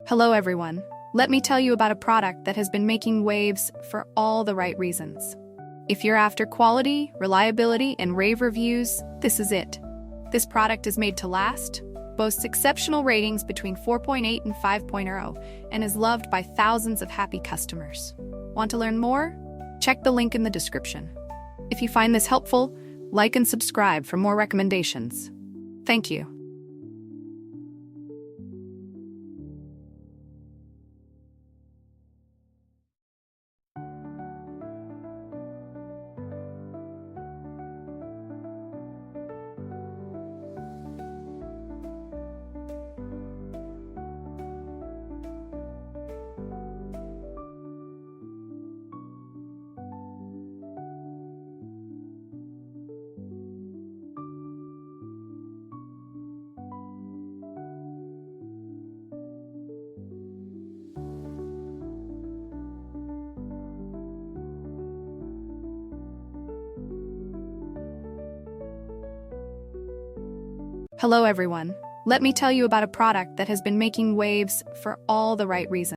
Hello everyone. Let me tell you about a product that has been making waves for all the right reasons. If you're after quality, reliability, and rave reviews, this is it. This product is made to last, boasts exceptional ratings between 4.8 and 5.0, and is loved by thousands of happy customers. Want to learn more? Check the link in the description. If you find this helpful, like and subscribe for more recommendations. Thank you. Hello everyone. Let me tell you about a product that has been making waves for all the right reasons.